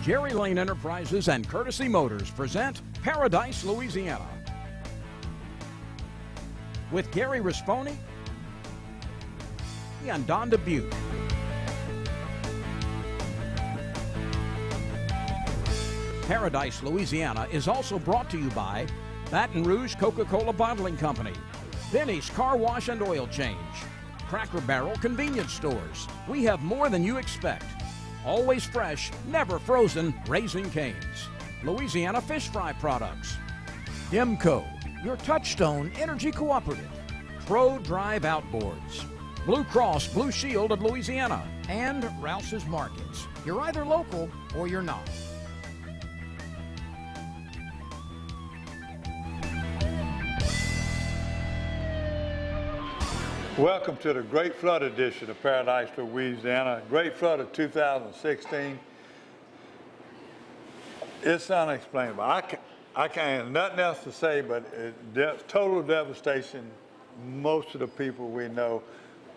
Jerry Lane Enterprises and Courtesy Motors present Paradise, Louisiana. With Gary Risponi and Don Dubuque. Paradise, Louisiana is also brought to you by Baton Rouge Coca-Cola Bottling Company, Benny's Car Wash and Oil Change, Cracker Barrel Convenience Stores. We have more than you expect. Always fresh, never frozen Raising Cane's. Louisiana Fish Fry Products. Demco, your Touchstone Energy Cooperative. Pro Drive Outboards. Blue Cross Blue Shield of Louisiana. And Rouse's Markets. You're either local or you're not. Welcome to the Great Flood edition of Paradise, Louisiana. Great Flood of 2016. It's unexplainable. I can't, nothing else to say, but total devastation. Most of the people we know,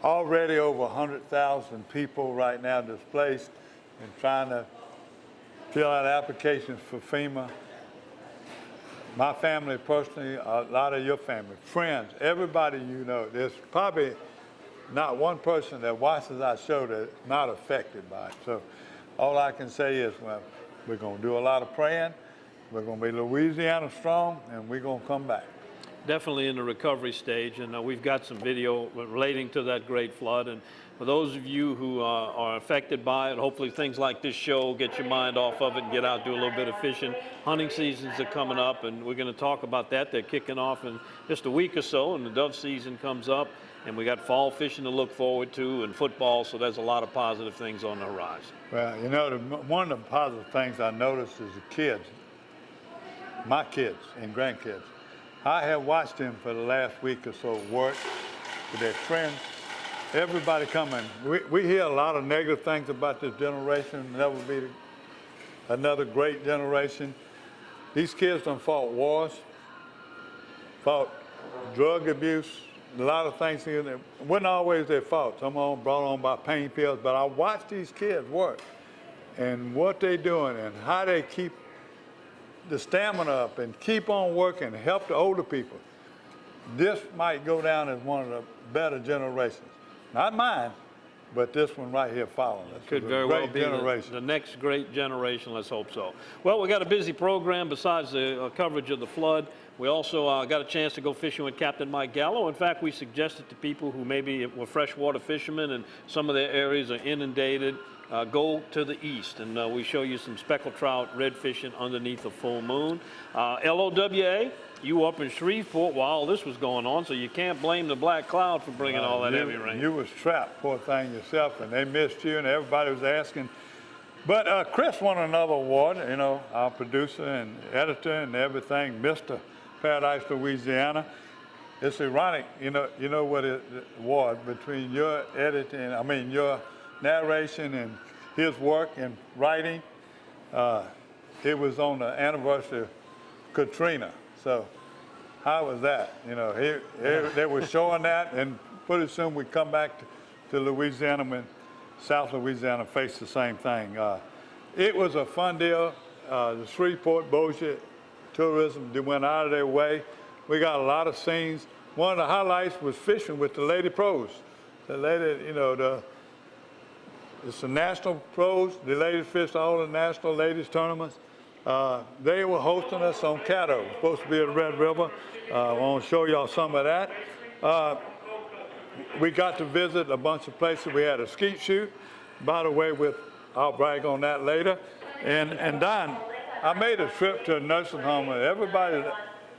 already over 100,000 people right now displaced and trying to fill out applications for FEMA. My family personally, a lot of your family, friends, everybody you know, there's probably not one person that watches our show that's not affected by it. So all I can say is, well, we're going to do a lot of praying, we're going to be Louisiana strong, and we're going to come back. Definitely in the recovery stage, and we've got some video relating to that great flood. And for those of you who are affected by it, hopefully things like this show get your mind off of it and get out, do a little bit of fishing. Hunting seasons are coming up, and we're going to talk about that. They're kicking off in just a week or so, and the dove season comes up, and we got fall fishing to look forward to and football, so there's a lot of positive things on the horizon. Well, you know, one of the positive things I noticed is the kids, my kids and grandkids. I have watched them for the last week or so work with their friends. Everybody coming. We hear a lot of negative things about this generation. Never be another great generation. These kids done fought wars, fought drug abuse, a lot of things. It wasn't always their fault. Some of them brought on by pain pills. But I watched these kids work and what they're doing and how they keep the stamina up and keep on working, help the older people. This might go down as one of the better generations. Not mine, but this one right here following us. Could very well be the next great generation, let's hope so. Well, we got a busy program besides the coverage of the flood. We also got a chance to go fishing with Captain Mike Gallo. In fact, we suggested to people who maybe were freshwater fishermen and some of their areas are inundated, go to the east, and we show you some speckled trout, red fishing underneath the full moon. LOWA, you up in Shreveport while all this was going on, so you can't blame the black cloud for bringing all that heavy rain. You was trapped, poor thing yourself, and they missed you, and everybody was asking. But Chris won another award, you know, our producer and editor and everything, Mr. Paradise, Louisiana. It's ironic, you know what it was between your editing, your narration and his work and writing. It was on the anniversary of Katrina. So how was that? You know, they were showing that, and pretty soon we come back to Louisiana when South Louisiana faced the same thing. It was a fun deal. The Shreveport, Bossier tourism, they went out of their way. We got a lot of scenes. One of the highlights was fishing with the Lady Pros. The lady, you know, it's the national pros. The ladies fished all the national ladies tournaments. They were hosting us on Caddo. Supposed to be at the Red River. I want to show y'all some of that. We got to visit a bunch of places. We had a skeet shoot. By the way, I'll brag on that later. And Don, I made a trip to a nursing home.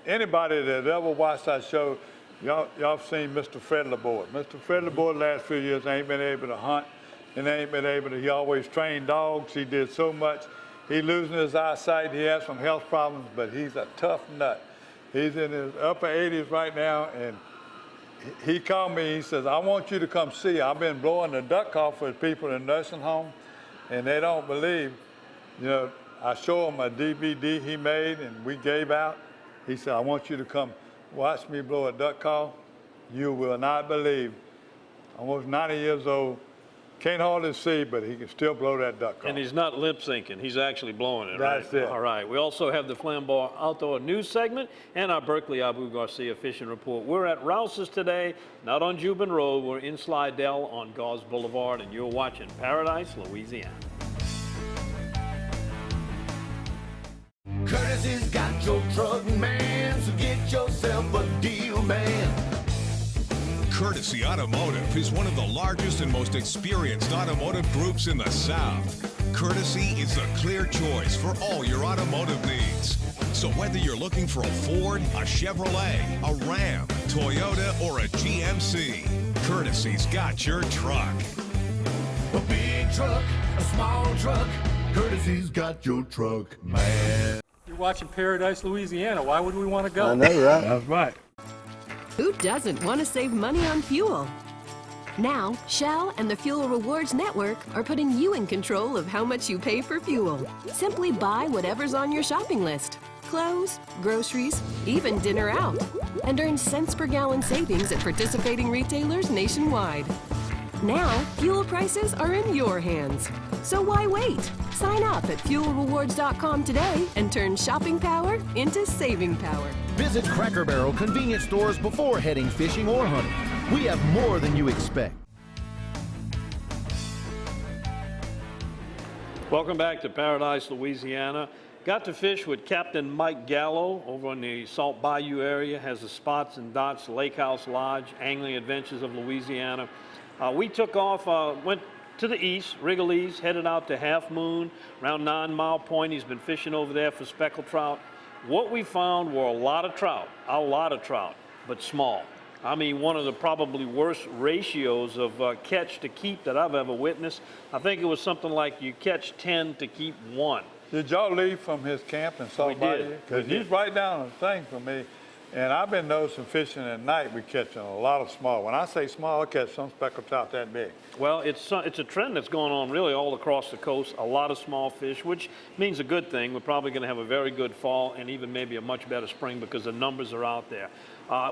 Anybody that ever watched our show, y'all seen Mr. Fred Laborde. Mr. Fred Laborde last few years ain't been able to hunt. And ain't been able to, he always trained dogs. He did so much. He losing his eyesight. He has some health problems, but he's a tough nut. He's in his upper 80s right now, and he called me. He says, I want you to come see. I've been blowing the duck call for people in nursing home, and they don't believe. You know, I show them a DVD he made and we gave out. He said, I want you to come watch me blow a duck call. You will not believe. Almost 90 years old, can't hardly see, but he can still blow that duck off. And he's not lip syncing. He's actually blowing it, right? That's it. All right. We also have the Flambeau Outdoor News segment and our Berkeley Abu Garcia Fishing Report. We're at Rouse's today, not on Jubin Road. We're in Slidell on Gauze Boulevard, and you're watching Paradise, Louisiana. Courtesy's got your truck, man, so get yourself a deal, man. Courtesy Automotive is one of the largest and most experienced automotive groups in the South. Courtesy is the clear choice for all your automotive needs. So whether you're looking for a Ford, a Chevrolet, a Ram, Toyota, or a GMC, Courtesy's got your truck. A big truck, a small truck, Courtesy's got your truck, man. You're watching Paradise, Louisiana. Why would we want to go? I know, right? That's right. Who doesn't want to save money on fuel? Now, Shell and the Fuel Rewards Network are putting you in control of how much you pay for fuel. Simply buy whatever's on your shopping list. Clothes, groceries, even dinner out. And earn cents per gallon savings at participating retailers nationwide. Now, fuel prices are in your hands. So why wait? Sign up at fuelrewards.com today and turn shopping power into saving power. Visit Cracker Barrel convenience stores before heading fishing or hunting. We have more than you expect. Welcome back to Paradise, Louisiana. Got to fish with Captain Mike Gallo over in the Salt Bayou area. Has the Spots and Dots Lake House Lodge, Angling Adventures of Louisiana. We took off, went to the east, Wrigley's, headed out to Half Moon, around 9 Mile Point. He's been fishing over there for speckled trout. What we found were a lot of trout, but small. I mean, one of the probably worst ratios of catch to keep that I've ever witnessed. I think it was something like you catch 10 to keep 1. Did y'all leave from his camp in Salt Bayou? Because he's right down the thing for me. And I've been noticing fishing at night, we catching a lot of small. When I say small, I catch some speckled trout that big. Well, it's a trend that's going on really all across the coast. A lot of small fish, which means a good thing. We're probably going to have a very good fall and even maybe a much better spring because the numbers are out there.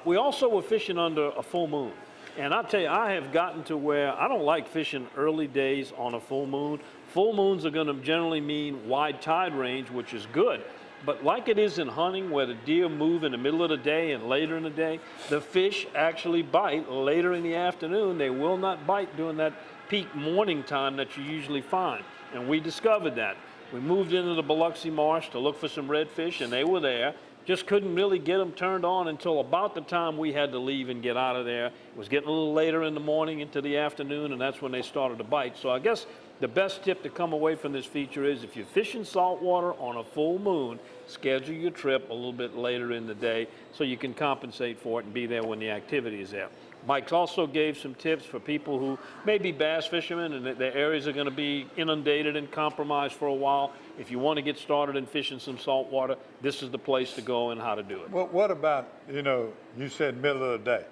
We also were fishing under a full moon. And I'll tell you, I have gotten to where I don't like fishing early days on a full moon. Full moons are going to generally mean wide tide range, which is good. But like it is in hunting, where the deer move in the middle of the day and later in the day, the fish actually bite later in the afternoon. They will not bite during that peak morning time that you usually find. And we discovered that. We moved into the Biloxi Marsh to look for some redfish, and they were there. Just couldn't really get them turned on until about the time we had to leave and get out of there. It was getting a little later in the morning into the afternoon, and that's when they started to bite. So I guess the best tip to come away from this feature is if you're fishing saltwater on a full moon, schedule your trip a little bit later in the day so you can compensate for it and be there when the activity is there. Mike also gave some tips for people who may be bass fishermen and their areas are going to be inundated and compromised for a while. If you want to get started in fishing some saltwater, this is the place to go and how to do it. Well, what about, you said middle of the day.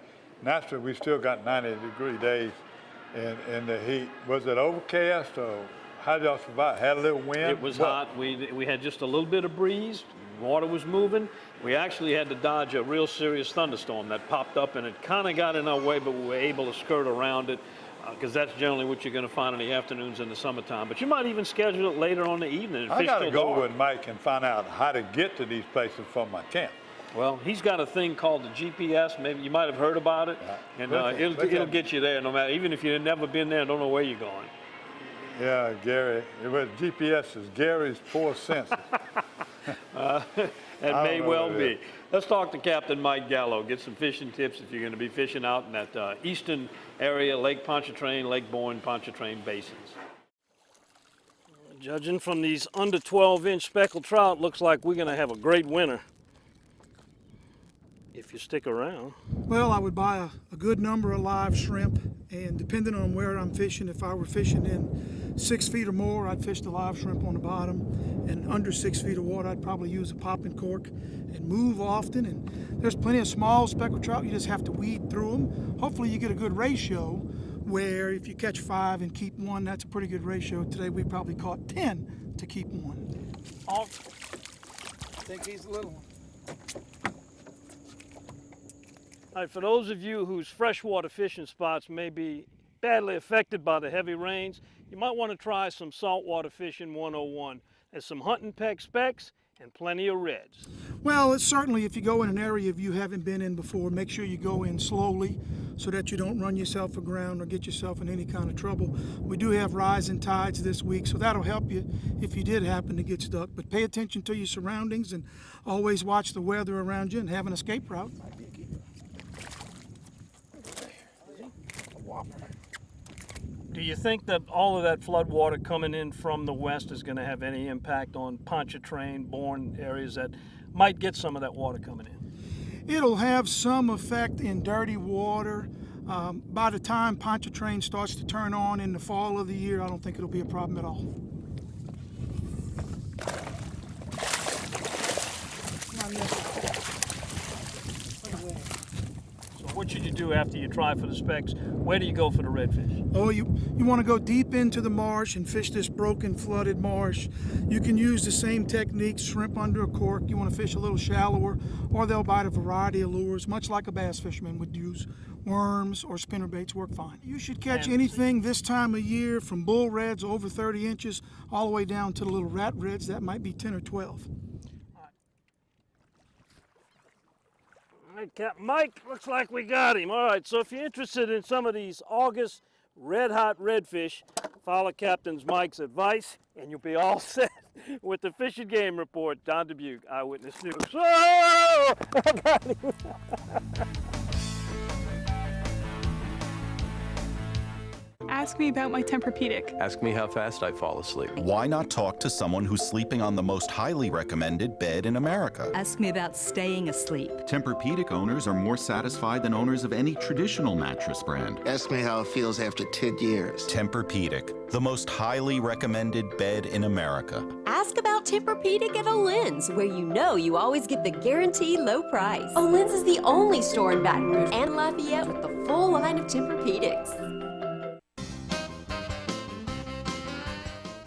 Naturally, we still got 90-degree days in the heat. Was it overcast or how did y'all survive? Had a little wind? It was hot. We had just a little bit of breeze. Water was moving. We actually had to dodge a real serious thunderstorm that popped up, and it kind of got in our way, but we were able to skirt around it because that's generally what you're going to find in the afternoons in the summertime. But you might even schedule it later on in the evening. I got to go with Mike and find out how to get to these places from my camp. Well, he's got a thing called the GPS. Maybe you might have heard about it, and it'll get you there no matter. Even if you've never been there and don't know where you're going. Yeah, Gary. GPS is Gary's 4 cents. That may well be. Let's talk to Captain Mike Gallo. Get some fishing tips if you're going to be fishing out in that eastern area, Lake Pontchartrain, Lake Bourne, Pontchartrain basins. Judging from these under 12-inch speckled trout, looks like we're going to have a great winter if you stick around. Well, I would buy a good number of live shrimp, and depending on where I'm fishing, if I were fishing in 6 feet or more, I'd fish the live shrimp on the bottom, and under 6 feet of water, I'd probably use a popping cork and move often. And there's plenty of small speckled trout. You just have to weed through them. Hopefully you get a good ratio where if you catch 5 and keep 1, that's a pretty good ratio. Today we probably caught 10 to keep 1. I think he's a little one. All right, for those of you whose freshwater fishing spots may be badly affected by the heavy rains, you might want to try some saltwater fishing 101. There's some hunting peg specs and plenty of reds. Well, it's certainly, if you go in an area you haven't been in before, make sure you go in slowly so that you don't run yourself aground or get yourself in any kind of trouble. We do have rising tides this week, so that'll help you if you did happen to get stuck. But pay attention to your surroundings and always watch the weather around you and have an escape route. Do you think that all of that flood water coming in from the west is going to have any impact on Pontchartrain, Bourne areas that might get some of that water coming in? It'll have some effect in dirty water. By the time Pontchartrain starts to turn on in the fall of the year, I don't think it'll be a problem at all. What should you do after you try for the specks? Where do you go for the redfish? Oh, you want to go deep into the marsh and fish this broken, flooded marsh. You can use the same technique, shrimp under a cork. You want to fish a little shallower, or they'll bite a variety of lures, much like a bass fisherman would use. Worms or spinnerbaits work fine. You should catch anything this time of year, from bull reds over 30 inches all the way down to the little rat reds that might be 10 or 12. All right, Captain Mike, looks like we got him. All right, so if you're interested in some of these August red-hot redfish, follow Captain Mike's advice, and you'll be all set with the Fish and Game Report. Don Dubuque, Eyewitness News. Oh! I got him. Ask me about my Tempur-Pedic. Ask me how fast I fall asleep. Why not talk to someone who's sleeping on the most highly recommended bed in America? Ask me about staying asleep. Tempur-Pedic owners are more satisfied than owners of any traditional mattress brand. Ask me how it feels after 10 years. Tempur-Pedic, the most highly recommended bed in America. Ask about Tempur-Pedic at Olin's, where you know you always get the guaranteed low price. Olin's is the only store in Baton Rouge and Lafayette with the full line of Tempur-Pedics.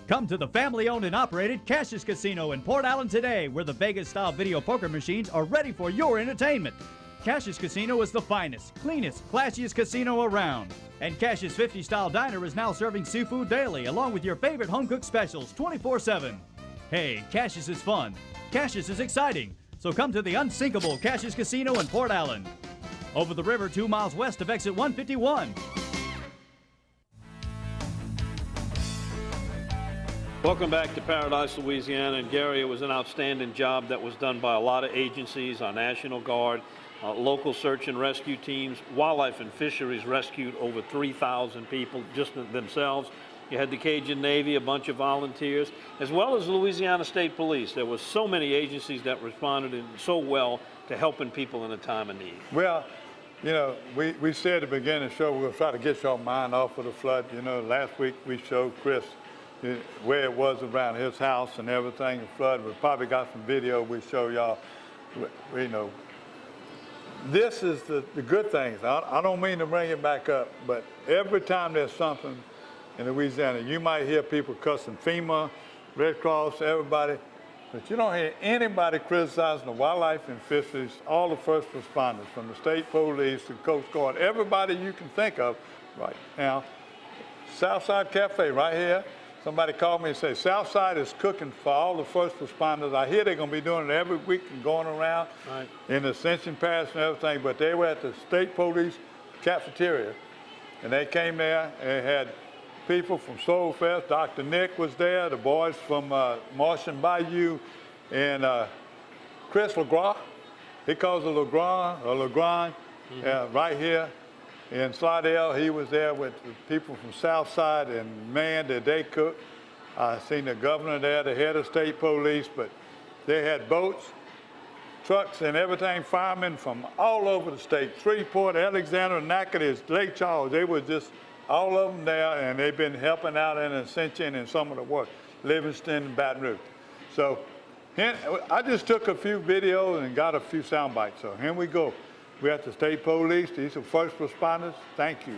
Come to the family-owned and operated Cassius Casino in Port Allen today, where the Vegas-style video poker machines are ready for your entertainment. Cassius Casino is the finest, cleanest, classiest casino around. And Cassius 50-style diner is now serving seafood daily, along with your favorite home-cooked specials 24/7. Hey, Cassius is fun. Cassius is exciting. So come to the unsinkable Cassius Casino in Port Allen. Over the river 2 miles west of exit 151. Welcome back to Paradise, Louisiana. And Gary, it was an outstanding job that was done by a lot of agencies, our National Guard, local search and rescue teams. Wildlife and Fisheries rescued over 3,000 people just themselves. You had the Cajun Navy, a bunch of volunteers, as well as Louisiana State Police. There were so many agencies that responded so well to helping people in a time of need. Well, you know, we said at the beginning of the show we'll try to get your mind off of the flood. You know, last week we showed Chris where it was around his house and everything, the flood. We probably got some video we show y'all. You know, this is the good things. I don't mean to bring it back up, but every time there's something in Louisiana, you might hear people cussing FEMA, Red Cross, everybody, but you don't hear anybody criticizing the wildlife and fisheries, all the first responders, from the state police to Coast Guard, everybody you can think of right now. Southside Cafe right here. Somebody called me and said, Southside is cooking for all the first responders. I hear they're going to be doing it every week and going around in Ascension Pass and everything, but they were at the state police cafeteria, and they came there and had people from Soul Fest. Dr. Nick was there, the boys from Martian Bayou, and Chris LeGras. He calls it Legrand, right here. In Slidell, he was there with the people from Southside, and man, did they cook. I seen the governor there, the head of state police, but they had boats, trucks, and everything, firemen from all over the state. Shreveport, Alexander, Natchitoches, Lake Charles, they were just all of them there, and they've been helping out in Ascension and some of the work, Livingston and Baton Rouge. So I just took a few videos and got a few sound bites, so here we go. We're at the state police. These are first responders. Thank you.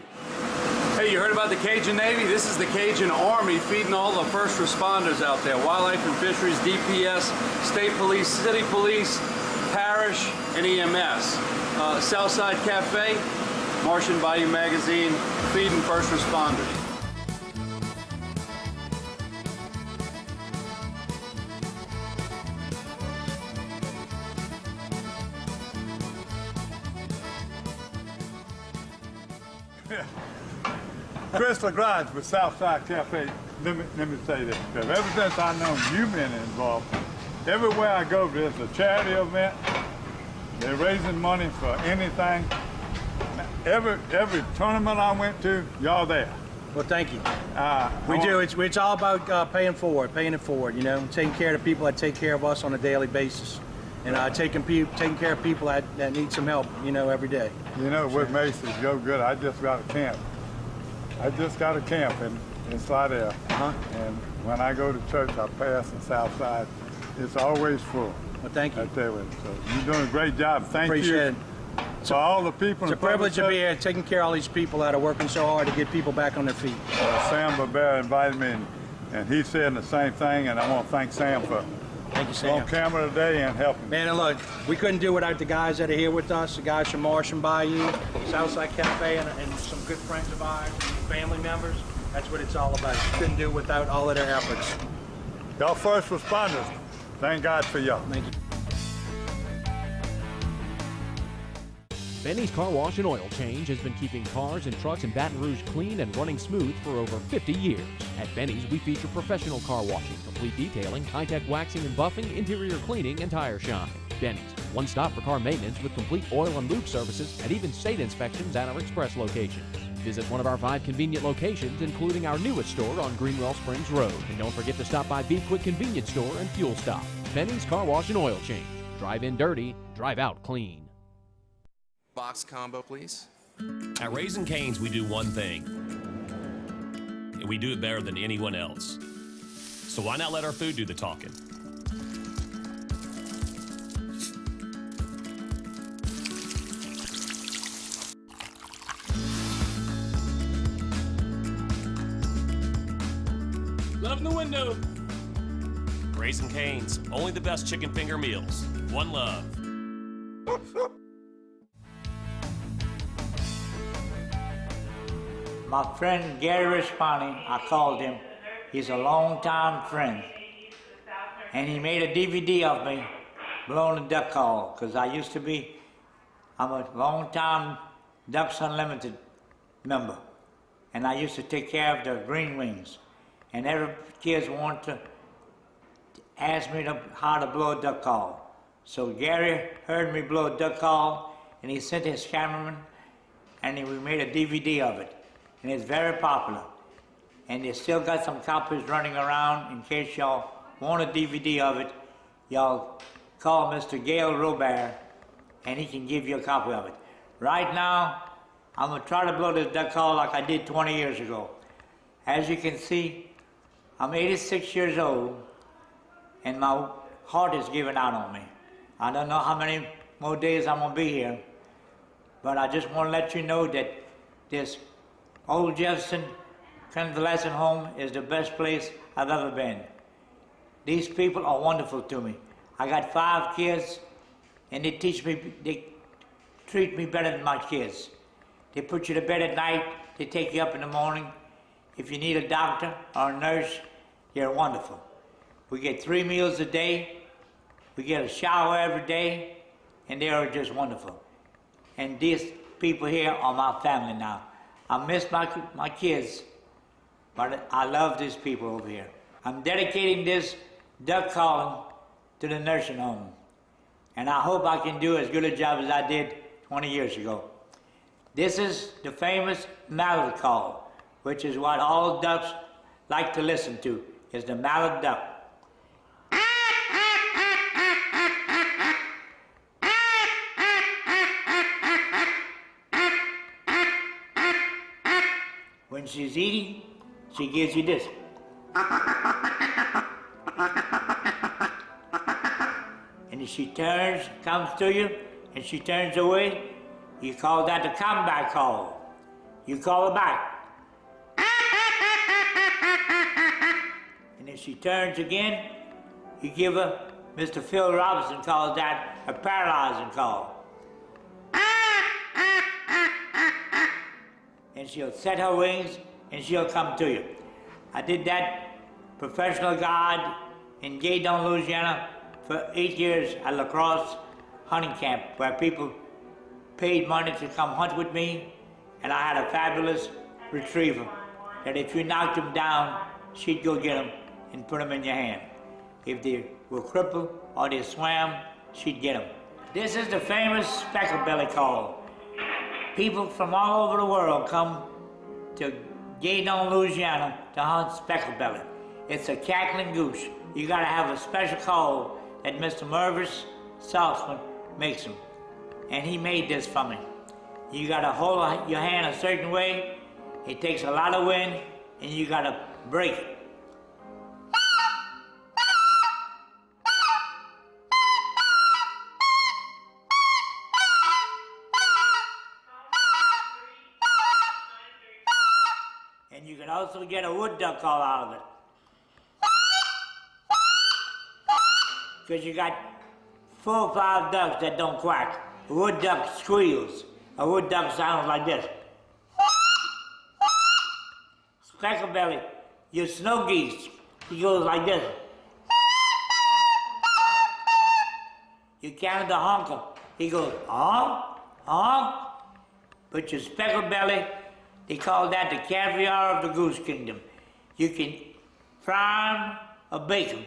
Hey, you heard about the Cajun Navy? This is the Cajun Army feeding all the first responders out there. Wildlife and Fisheries, DPS, State Police, City Police, Parish, and EMS. Southside Cafe, Martian Bayou Magazine, feeding first responders. Chris LaGrange with Southside Cafe. Let me say this, because ever since I know you've been involved, everywhere I go, there's a charity event. They're raising money for anything. Every tournament I went to, y'all there. Well, thank you. We do. It's all about paying it forward, you know, taking care of the people that take care of us on a daily basis. And taking care of people that need some help, you know, every day. You know, with Macy's, go good. I just got a camp. In Slidell. And when I go to church, I pass the south side. It's always full. Well, thank you. I tell you, so you're doing a great job. Thank you. Appreciate it. For all the people. It's a privilege to be here, taking care of all these people that are working so hard to get people back on their feet. Sam Barbera invited me, and he said the same thing, and I want to thank Sam for Thank you, Sam. on camera today and helping. Man, and look, we couldn't do without the guys that are here with us, the guys from Martian Bayou, Southside Cafe, and some good friends of ours, family members. That's what it's all about. Couldn't do without all of their efforts. Y'all first responders, thank God for y'all. Thank you. Benny's Car Wash and Oil Change has been keeping cars and trucks in Baton Rouge clean and running smooth for over 50 years. At Benny's, we feature professional car washing, complete detailing, high-tech waxing and buffing, interior cleaning, and tire shine. Benny's, one stop for car maintenance with complete oil and lube services and even state inspections at our express locations. Visit one of our 5 convenient locations, including our newest store on Greenwell Springs Road. And don't forget to stop by Be Quick Convenience Store and Fuel Stop. Benny's Car Wash and Oil Change. Drive in dirty, drive out clean. Box combo, please. At Raising Cane's, we do one thing, and we do it better than anyone else. So why not let our food do the talking? Love in the window. Raising Cane's, only the best chicken finger meals. One love. My friend Gary Rispani, I called him. He's a long-time friend. And he made a DVD of me blowing the duck call, because I'm a long-time Ducks Unlimited member. And I used to take care of the Green Wings. And every kids wanted to ask me how to blow a duck call. So Gary heard me blow a duck call, and he sent his cameraman, and we made a DVD of it. And it's very popular. And they still got some copies running around. In case y'all want a DVD of it, y'all call Mr. Gail Robert, and he can give you a copy of it. Right now, I'm gonna try to blow this duck call like I did 20 years ago. As you can see, I'm 86 years old, and my heart is giving out on me. I don't know how many more days I'm gonna be here, but I just wanna let you know that this Old Jefferson Convalescent Home is the best place I've ever been. These people are wonderful to me. I got 5 kids, and they treat me better than my kids. They put you to bed at night, they take you up in the morning. If you need a doctor or a nurse, they're wonderful. We get 3 meals a day, we get a shower every day, and they are just wonderful. And these people here are my family now. I miss my kids, but I love these people over here. I'm dedicating this duck calling to the nursing home, and I hope I can do as good a job as I did 20 years ago. This is the famous mallard call, which is what all ducks like to listen to, is the mallard duck. When she's eating, she gives you this. And if she comes to you, and she turns away, you call that the comeback call. You call her back. And if she turns again, you give her, Mr. Phil Robinson calls that a paralyzing call. and she'll set her wings, and she'll come to you. I did that professional guide in Gallo, Louisiana for 8 years at La Crosse hunting camp, where people paid money to come hunt with me, and I had a fabulous retriever that if you knocked him down, she'd go get him and put him in your hand. If they were crippled or they swam, she'd get him. This is the famous speckled-belly call. People from all over the world come to Gallo, Louisiana to hunt speckled-belly. It's a cackling goose. You gotta have a special call that Mr. Mervis Saltzman makes them. And he made this for me. You gotta hold your hand a certain way. It takes a lot of wind, and you gotta break it. And you can also get a wood duck call out of it. Because you got 4 or 5 ducks that don't quack. A wood duck squeals. A wood duck sounds like this. Speckled-belly, your snow geese, he goes like this. Your Canada honker, he goes, honk, honk. But your speckled-belly, they call that the caviar of the goose kingdom. You can fry them or bake them.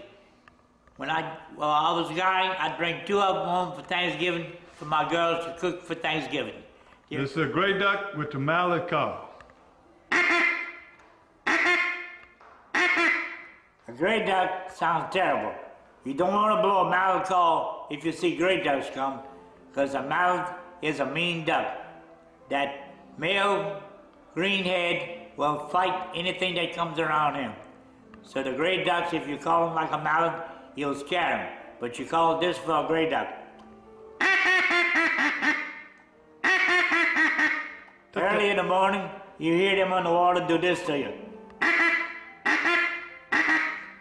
When I was a guy, I'd bring 2 of them home for Thanksgiving for my girls to cook for Thanksgiving. This is a gray duck with the mallard call. A gray duck sounds terrible. You don't want to blow a mallard call if you see gray ducks come, because a mallard is a mean duck. That male greenhead will fight anything that comes around him. So the gray ducks, if you call them like a mallard, you'll scare them. But you call this for a gray duck. Early in the morning, you hear them on the water do this to you.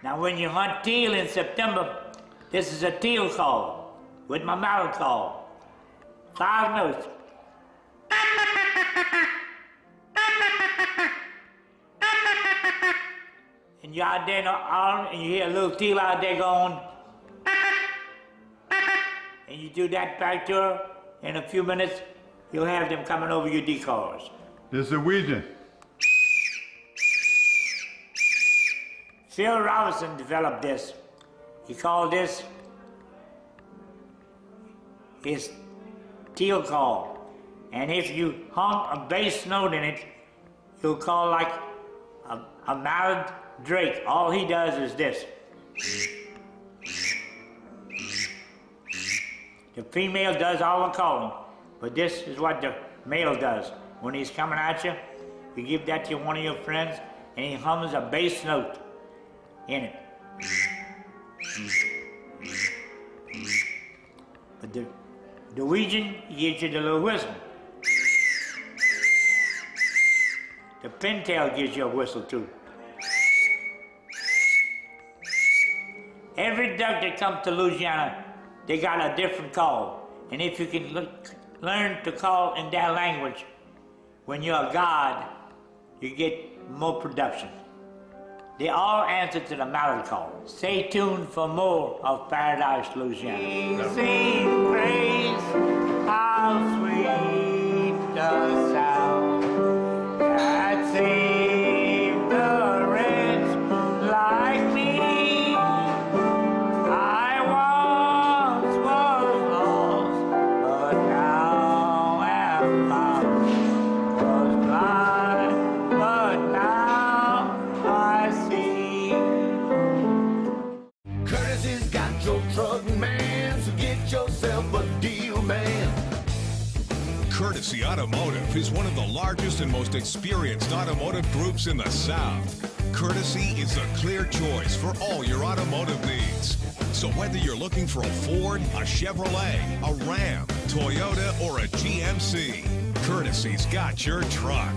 Now when you hunt teal in September, this is a teal call with my mallard call. 5 notes. And you're out there in the arm, and you hear a little teal out there going. And you do that back to her, in a few minutes, you'll have them coming over your decoys. This is a Ouija. Phil Robinson developed this. He called this his teal call. And if you hung a bass note in it, you'll call like a mallard drake. All he does is this. The female does all the calling, but this is what the male does. When he's coming at you, you give that to one of your friends, and he hums a bass note in it. But the Norwegian gives you the little whistle. The pintail gives you a whistle too. Every duck that comes to Louisiana, they got a different call. And if you can learn to call in that language, when you're a god, you get more production. They all answer to the mallard call. Stay tuned for more of Paradise, Louisiana. Sing praise, how sweet the sound that saved the wretch like me. I once was lost, but now am found. Was blind, but now I see. Curtis has got your truck, man, so get yourself a deal, man. Courtesy Automotive is one of the largest and most experienced automotive groups in the South. Courtesy is the clear choice for all your automotive needs. So whether you're looking for a Ford, a Chevrolet, a Ram, Toyota, or a GMC, Courtesy's got your truck.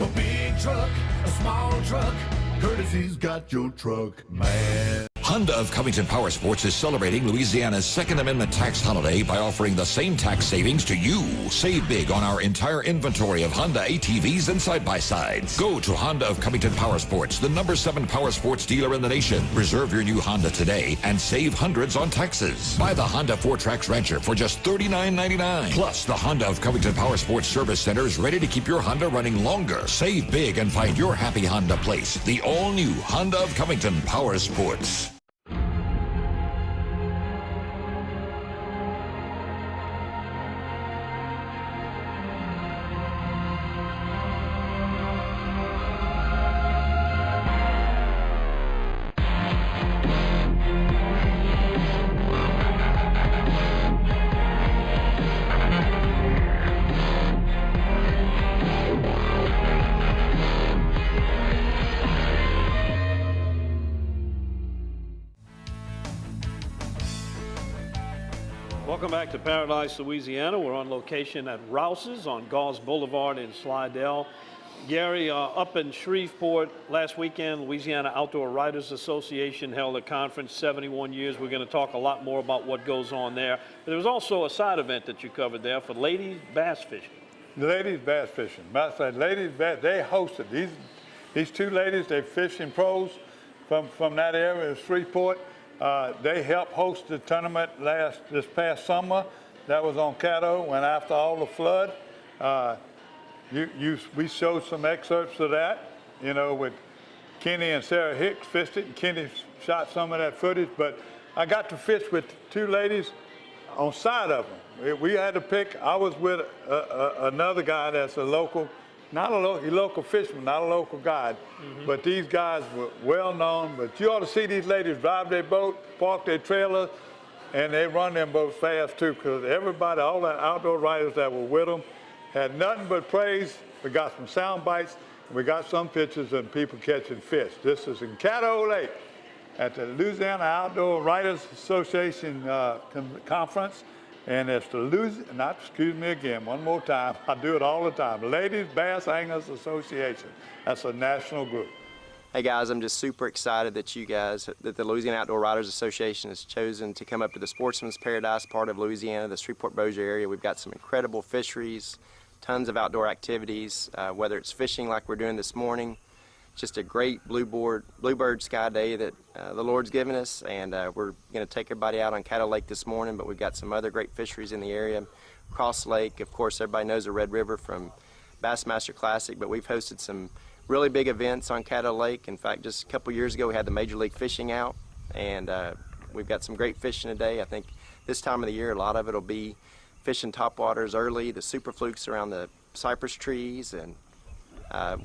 A big truck, a small truck, Courtesy's got your truck, man. Honda of Covington Power Sports is celebrating Louisiana's Second Amendment tax holiday by offering the same tax savings to you. Save big on our entire inventory of Honda ATVs and side-by-sides. Go to Honda of Covington Power Sports, the #7 power sports dealer in the nation. Reserve your new Honda today and save hundreds on taxes. Buy the Honda 4Trax Rancher for just $39.99. Plus, the Honda of Covington Power Sports Service Center is ready to keep your Honda running longer. Save big and find your happy Honda place. The all-new Honda of Covington Power Sports. Welcome back to Paradise, Louisiana. We're on location at Rouse's on Gauze Boulevard in Slidell. Gary, up in Shreveport last weekend, Louisiana Outdoor Writers Association held a conference, 71 years. We're going to talk a lot more about what goes on there. But there was also a side event that you covered there for ladies bass fishing. Ladies bass fishing. Matter of fact, ladies bass, they hosted. These two ladies, they're fishing pros from that area of Shreveport. They helped host the tournament this past summer. That was on Caddo, when after all the flood. We showed some excerpts of that, you know, with Kenny and Sarah Hicks fished it, and Kenny shot some of that footage. But I got to fish with two ladies on side of them. We had to pick. I was with another guy that's a local, not a local fisherman, not a local guide. But these guys were well known. But you ought to see these ladies drive their boat, park their trailer, and they run them boats fast too, because everybody, all the outdoor writers that were with them, had nothing but praise. We got some sound bites, and we got some pictures of people catching fish. This is in Caddo Lake at the Louisiana Outdoor Writers Association conference. And it's the excuse me again, one more time. I do it all the time. Ladies Bass Anglers Association. That's a national group. Hey guys, I'm just super excited that that the Louisiana Outdoor Writers Association has chosen to come up to the Sportsman's Paradise part of Louisiana, the Shreveport-Bossier area. We've got some incredible fisheries, tons of outdoor activities, whether it's fishing like we're doing this morning, just a great bluebird sky day that the Lord's given us, and we're going to take everybody out on Caddo Lake this morning, but we've got some other great fisheries in the area. Cross Lake, of course, everybody knows the Red River from Bassmaster Classic, but we've hosted some really big events on Caddo Lake. In fact, just a couple years ago, we had the Major League Fishing out, and we've got some great fishing today. I think this time of the year, a lot of it will be fishing topwaters early, the super flukes around the cypress trees, and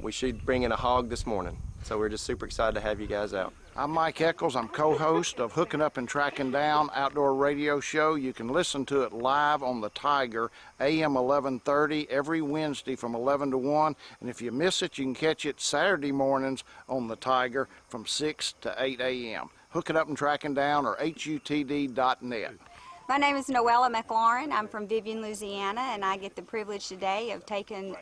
we should bring in a hog this morning. So we're just super excited to have you guys out. I'm Mike Eccles. I'm co-host of Hooking Up and Tracking Down outdoor radio show. You can listen to it live on the Tiger, AM 1130, every Wednesday from 11 to 1. And if you miss it, you can catch it Saturday mornings on the Tiger from 6 to 8 a.m. Hooking Up and Tracking Down, or HUTD.net. My name is Noella McLaurin. I'm from Vivian, Louisiana, and I get the privilege today of taking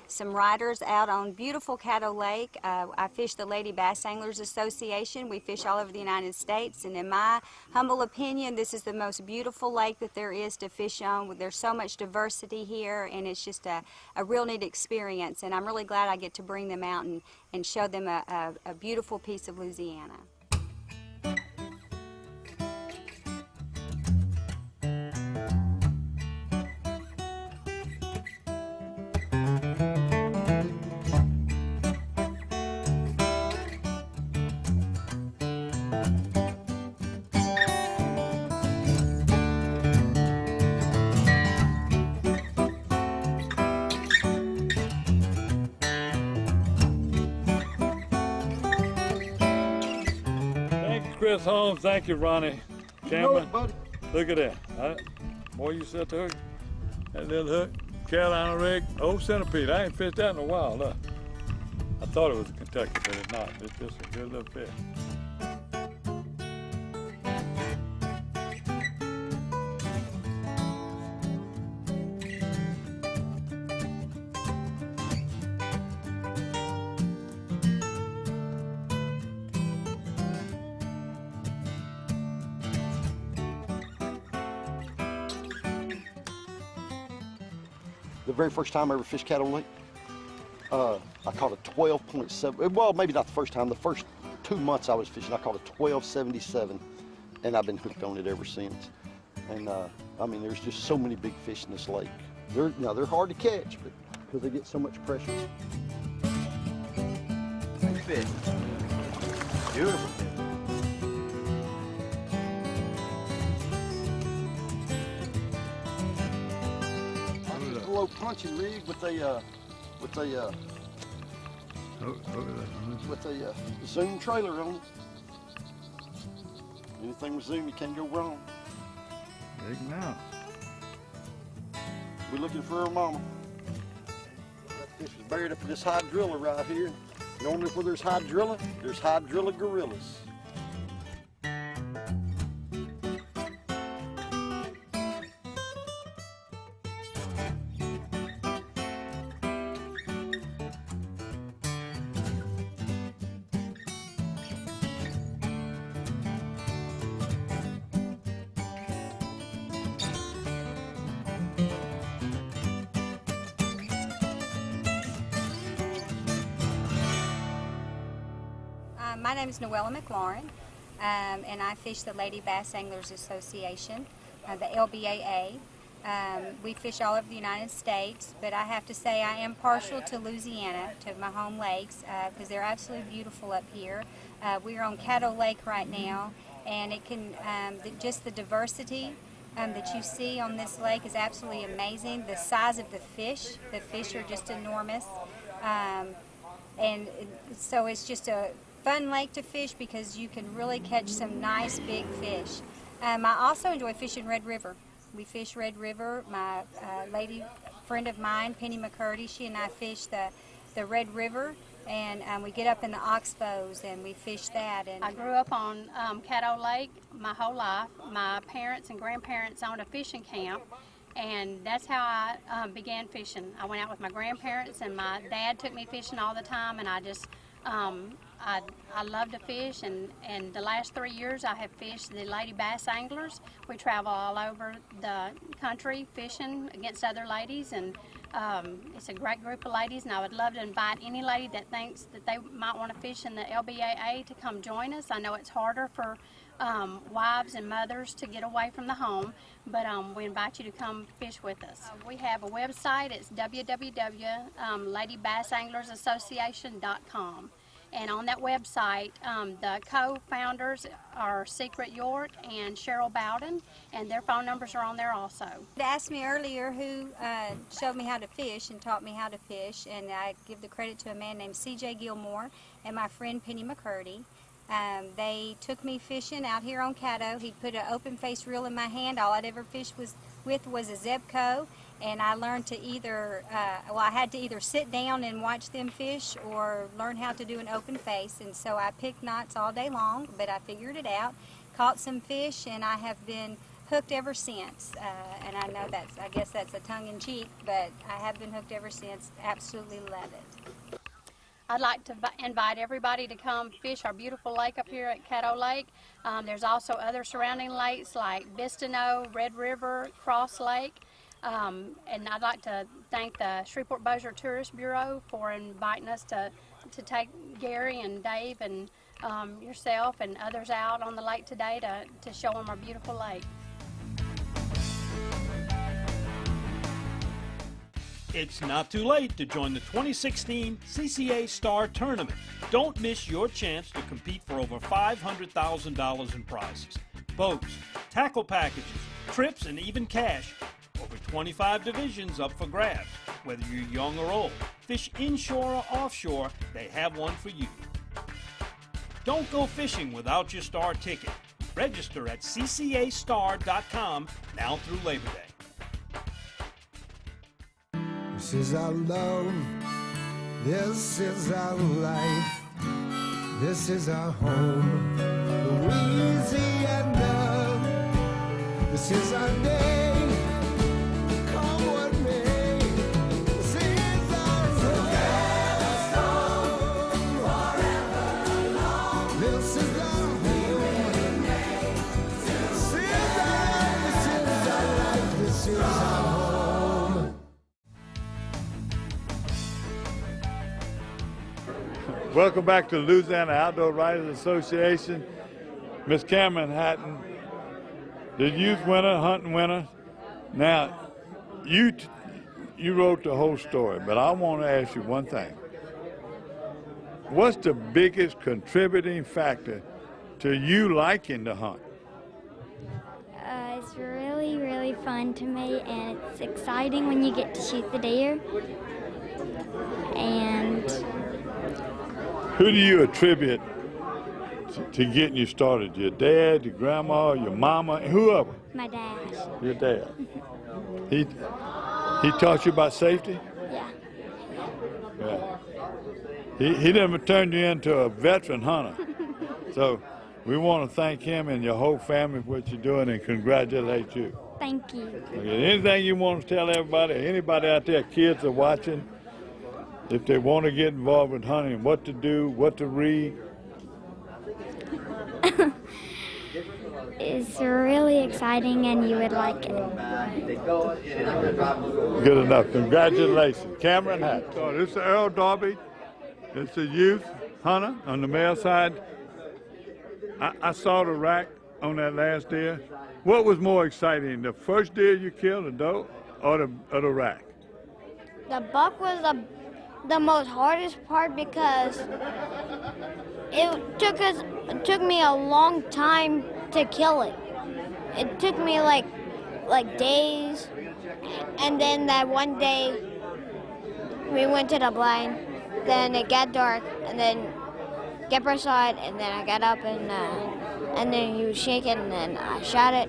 some riders out on beautiful Caddo Lake. I fish the Lady Bass Anglers Association. We fish all over the United States, and in my humble opinion, this is the most beautiful lake that there is to fish on. There's so much diversity here, and it's just a real neat experience, and I'm really glad I get to bring them out and show them a beautiful piece of Louisiana. Chris Holmes, thank you, Ronnie Cameron. Look at that. Boy, you set the hook. That little hook, Carolina rig, old centipede. I ain't fished that in a while, look. I thought it was a Kentucky, but it's not. It's just a good little fish. the very first time I ever fished Caddo Lake, I caught a 12.7, well, maybe not the first time, the first 2 months I was fishing, I caught a 12.77, and I've been hooked on it ever since. And I mean, there's just so many big fish in this lake. They're hard to catch, but because they get so much pressure. Big fish. Beautiful. Low punching rig with a Zoom trailer on it. Anything with Zoom, you can't go wrong. Big now. We're looking for our mama. That fish was buried up in this hydrilla right here. Normally where there's hydrilla gorillas. My name is Noella McLaurin, and I fish the Lady Bass Anglers Association, the LBAA. We fish all over the United States, but I have to say I am partial to Louisiana, to my home lakes, because they're absolutely beautiful up here. We're on Caddo Lake right now, and it can just the diversity that you see on this lake is absolutely amazing. The size of the fish are just enormous, and so it's just a fun lake to fish because you can really catch some nice big fish. I also enjoy fishing Red River. We fish Red River. My lady friend of mine, Penny McCurdy, she and I fish the Red River, and we get up in the oxbows and we fish that. And I grew up on Caddo Lake my whole life. My parents and grandparents owned a fishing camp, and that's how I began fishing. I went out with my grandparents, and my dad took me fishing all the time, and I just I love to fish, and the last 3 years I have fished the Lady Bass Anglers. We travel all over the country fishing against other ladies, and it's a great group of ladies, and I would love to invite any lady that thinks that they might want to fish in the LBAA to come join us. I know it's harder for wives and mothers to get away from the home, but we invite you to come fish with us. We have a website. It's www.LadyBassAnglersAssociation.com. And on that website, the co-founders are Secret York and Cheryl Bowden, and their phone numbers are on there also. They asked me earlier who showed me how to fish and taught me how to fish, and I give the credit to a man named C.J. Gilmore and my friend Penny McCurdy. They took me fishing out here on Caddo. He put an open face reel in my hand. All I'd ever fished with was a Zebco, and I learned to either, I had to either sit down and watch them fish or learn how to do an open face, and so I picked knots all day long, but I figured it out, caught some fish, and I have been hooked ever since. And I know I guess that's a tongue-in-cheek, but I have been hooked ever since. Absolutely love it. I'd like to invite everybody to come fish our beautiful lake up here at Caddo Lake. There's also other surrounding lakes like Bistino, Red River, Cross Lake. And I'd like to thank the Shreveport-Bossier Tourist Bureau for inviting us to take Gary and Dave and yourself and others out on the lake today to show them our beautiful lake. It's not too late to join the 2016 CCA Star Tournament. Don't miss your chance to compete for over $500,000 in prizes. Boats, tackle packages, trips, and even cash. Over 25 divisions up for grabs. Whether you're young or old, fish inshore or offshore, they have one for you. Don't go fishing without your Star ticket. Register at ccastar.com now through Labor Day. This is our love, this is our life, this is our home, Louisiana, this is our day, come what may, this is our home, forever long, this is our home, this is our life, this is our home. Welcome back to Louisiana Outdoor Writers Association. Miss Cameron Hatton, the youth winner, hunting winner. Now, you wrote the whole story, but I want to ask you one thing. What's the biggest contributing factor to you liking to hunt? It's really, really fun to me, and it's exciting when you get to shoot the deer. And who do you attribute to getting you started? Your dad, your grandma, your mama, whoever? my dad. Your dad. He taught you about safety? Yeah. Yeah. He never turned you into a veteran hunter. So we want to thank him and your whole family for what you're doing and congratulate you. Thank you. Okay, anything you want to tell everybody, anybody out there, kids are watching, if they want to get involved with hunting, what to do, what to read? It's really exciting, and you would like it. Good enough. Congratulations. Cameron Hatt. So this is Earl Darby. It's a youth hunter on the male side. I saw the rack on that last deer. What was more exciting, the first deer you killed, the doe, or the rack? The buck was the most hardest part because it took me a long time to kill it. It took me like days, and then that one day we went to the blind. Then it got dark, and then Gepper saw it, and then I got up and then he was shaking, and then I shot it,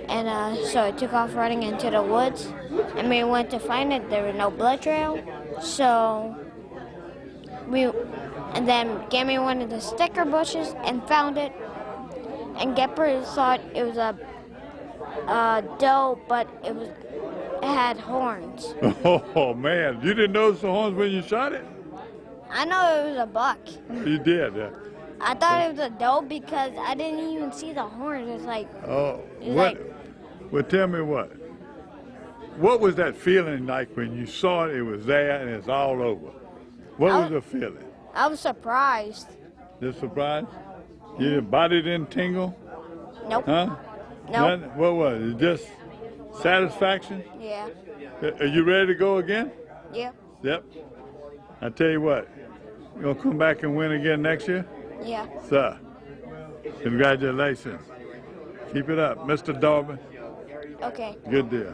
and so it took off running into the woods. And we went to find it. There was no blood trail, so and then Gammy went to the sticker bushes and found it. And Gepper thought it was a doe, but it had horns. Oh man, you didn't notice the horns when you shot it? I know it was a buck. You did, yeah. I thought it was a doe because I didn't even see the horns. It's like, oh, what? Well, tell me what. What was that feeling like when you saw it? It was there and it's all over. What was the feeling? I was surprised. Just surprised? Your body didn't tingle? Nope. Huh? Nope. Nothing? What was it? Just satisfaction? Yeah. Are you ready to go again? Yep. Yep. I tell you what, you gonna come back and win again next year? Yeah. Sir, congratulations. Keep it up. Mr. Darby. Okay. Good deal.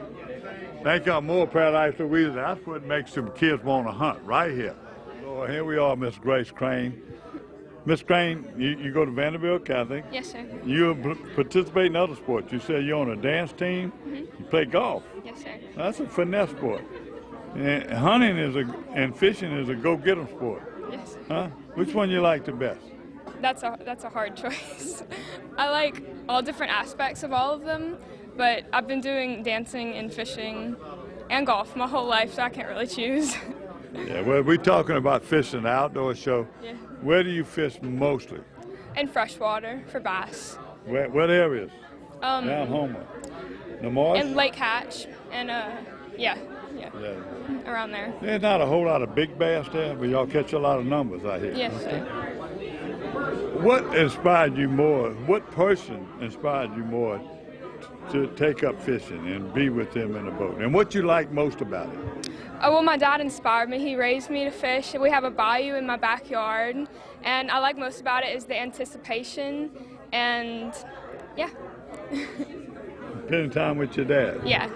Thank y'all. More Paradise, Louisiana. That's what makes some kids want to hunt, right here. So here we are, Miss Grace Crane. Miss Crane, you go to Vanderbilt Catholic. Yes, sir. You participate in other sports. You said you're on a dance team. Mm-hmm. You play golf. Yes, sir. That's a finesse sport. And hunting and fishing is a go-getter sport. Yes. Huh? Which one you like the best? That's a hard choice. I like all different aspects of all of them, but I've been doing dancing and fishing and golf my whole life, so I can't really choose. Yeah, well, we're talking about fishing, the outdoor show. Yeah. Where do you fish mostly? In freshwater for bass. What areas? Down Homer. The marsh? In Lake Hatch and yeah. Around there. There's not a whole lot of big bass there, but y'all catch a lot of numbers out here. Yes, sir. What inspired you more? What person inspired you more to take up fishing and be with them in the boat? And what you like most about it? Oh, well, my dad inspired me. He raised me to fish. We have a bayou in my backyard, and I like most about it is the anticipation and, yeah. Spending time with your dad. Yeah.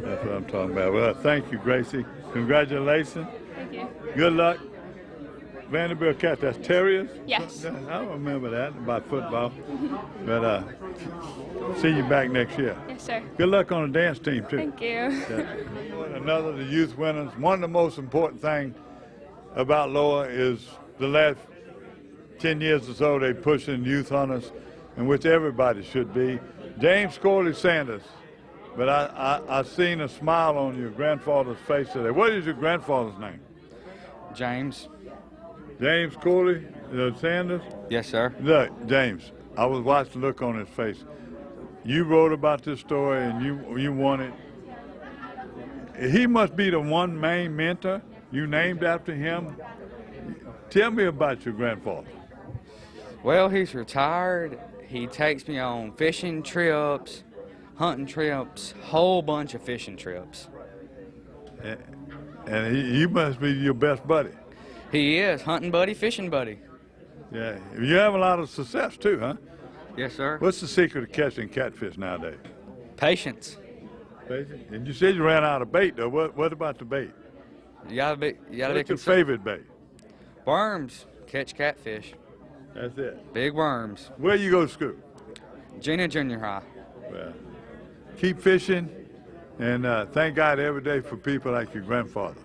That's what I'm talking about. Well, thank you, Gracie. Congratulations. Thank you. Good luck. Vanderbilt Capt, that's Terriers? Yes. I don't remember that about football. But see you back next year. Yes, sir. Good luck on the dance team, too. Thank you. Another of the youth winners. One of the most important things about Loa is the last 10 years or so they pushing youth hunters, in which everybody should be. James Corley Sanders. But I seen a smile on your grandfather's face today. What is your grandfather's name? James. James Corley Sanders? Yes, sir. Look, James, I was watching the look on his face. You wrote about this story and you won it. He must be the one main mentor you named after him. Tell me about your grandfather. Well, he's retired. He takes me on fishing trips, hunting trips, whole bunch of fishing trips. And he must be your best buddy. He is, hunting buddy, fishing buddy. Yeah, you have a lot of success too, huh? Yes, sir. What's the secret of catching catfish nowadays? Patience. Patience? And you said you ran out of bait, though. What about the bait? You gotta be What's your favorite bait? Worms. Catch catfish. That's it. Big worms. Where you go to school? Junior high. Well, keep fishing, and thank God every day for people like your grandfather.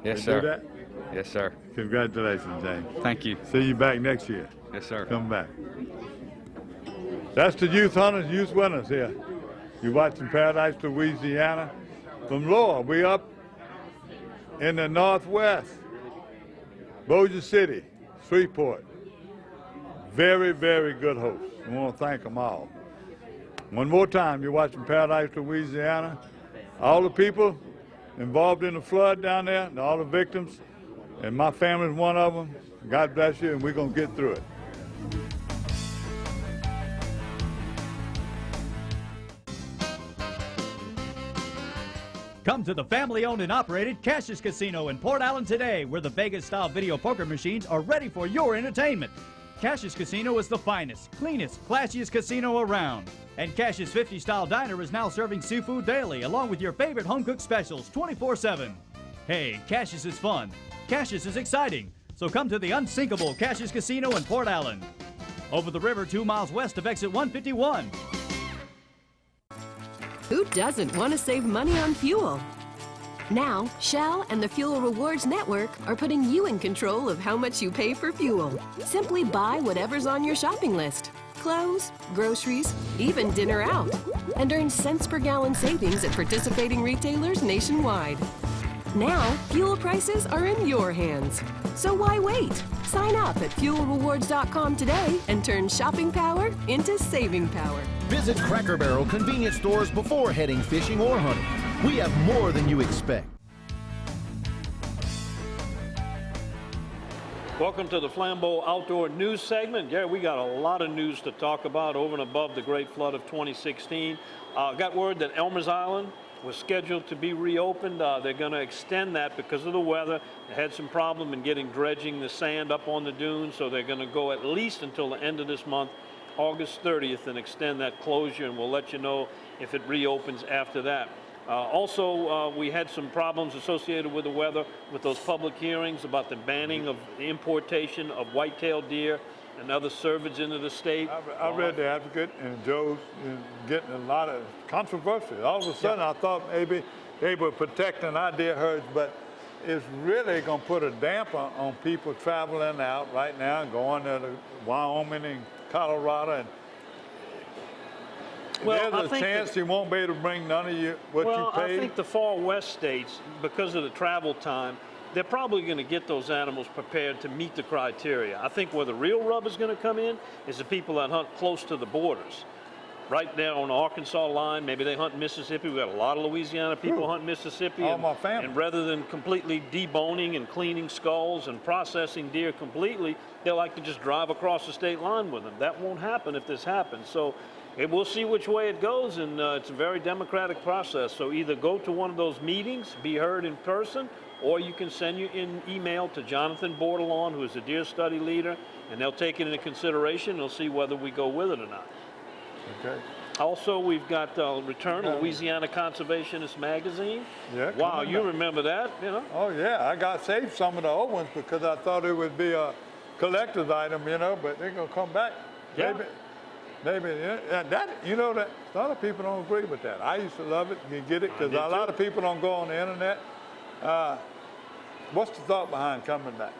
Yes, They sir. Do that? Yes, sir. Congratulations, James. Thank you. See you back next year. Yes, sir. Come back. That's the youth hunters, youth winners here. You're watching Paradise, Louisiana. From Lower, we up in the northwest. Bossier City, Shreveport. Very, very good hosts. I want to thank them all. One more time, you're watching Paradise, Louisiana. All the people involved in the flood down there, and all the victims, and my family's one of them. God bless you, and we're going to get through it. Come to the family-owned and operated Cassius Casino in Port Allen today, where the Vegas-style video poker machines are ready for your entertainment. Cassius Casino is the finest, cleanest, classiest casino around. And Cassius 50-style diner is now serving seafood daily, along with your favorite home-cooked specials 24/7. Hey, Cassius is fun. Cassius is exciting. So come to the unsinkable Cassius Casino in Port Allen. Over the river 2 miles west of exit 151. Who doesn't want to save money on fuel? Now, Shell and the Fuel Rewards Network are putting you in control of how much you pay for fuel. Simply buy whatever's on your shopping list. Clothes, groceries, even dinner out. And earn cents per gallon savings at participating retailers nationwide. Now, fuel prices are in your hands. So why wait? Sign up at fuelrewards.com today and turn shopping power into saving power. Visit Cracker Barrel convenience stores before heading fishing or hunting. We have more than you expect. Welcome to the Flambeau Outdoor News segment. Yeah, we got a lot of news to talk about over and above the great flood of 2016. Got word that Elmer's Island was scheduled to be reopened. They're going to extend that because of the weather. They had some problem in getting dredging the sand up on the dunes, so they're going to go at least until the end of this month, August 30th, and extend that closure, and we'll let you know if it reopens after that. Also, we had some problems associated with the weather with those public hearings about the banning of the importation of white-tailed deer and other cervids into the state. I read the Advocate, and Joe's getting a lot of controversy. All of a sudden, I thought maybe they were protecting our deer herds, but it's really going to put a damper on people traveling out right now and going to Wyoming and Colorado. And well, there's a chance you won't be able to bring none of you what you paid. I think the far west states, because of the travel time, they're probably going to get those animals prepared to meet the criteria. I think where the real rub is going to come in is the people that hunt close to the borders. Right there on the Arkansas line, maybe they hunt Mississippi. We've got a lot of Louisiana people hunt Mississippi. All my family. And rather than completely deboning and cleaning skulls and processing deer completely, they like to just drive across the state line with them. That won't happen if this happens. So we'll see which way it goes, and it's a very democratic process. So either go to one of those meetings, be heard in person, or you can send you an email to Jonathan Bordelon, who is the deer study leader, and they'll take it into consideration. They'll see whether we go with it or not. Okay. Also, we've got Return Louisiana Conservationist Magazine. Yeah. Wow, you remember that, you know? Oh, yeah. I got saved some of the old ones because I thought it would be a collector's item, you know, but they're going to come back. Yeah. Maybe, yeah, that, you know, that a lot of people don't agree with that. I used to love it. You get it because a lot of people don't go on the internet. What's the thought behind coming back?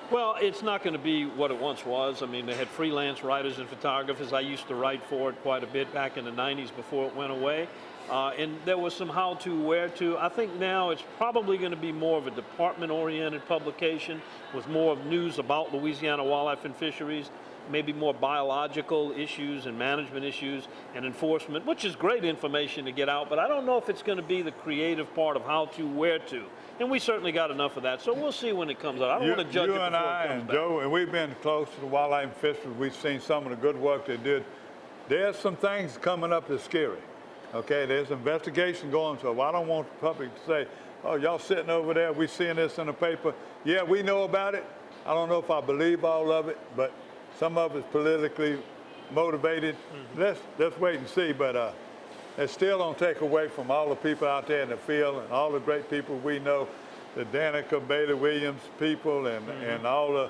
Well, it's not going to be what it once was. I mean, they had freelance writers and photographers. I used to write for it quite a bit back in the 90s before it went away. And there was some how-to, where-to. I think now it's probably going to be more of a department-oriented publication with more of news about Louisiana wildlife and fisheries. maybe more biological issues and management issues and enforcement, which is great information to get out, but I don't know if it's going to be the creative part of how to, where to. And we certainly got enough of that, so we'll see when it comes out. I don't want to judge it before it comes back. You and I and Joe, and we've been close to the wildlife and fisheries. We've seen some of the good work they did. There's some things coming up that's scary. Okay, there's investigation going, so I don't want the public to say, oh, y'all sitting over there, we seeing this in the paper. Yeah, we know about it. I don't know if I believe all of it, but some of it's politically motivated. Let's wait and see, but it still don't take away from all the people out there in the field and all the great people we know, the Danica Bailey Williams people and all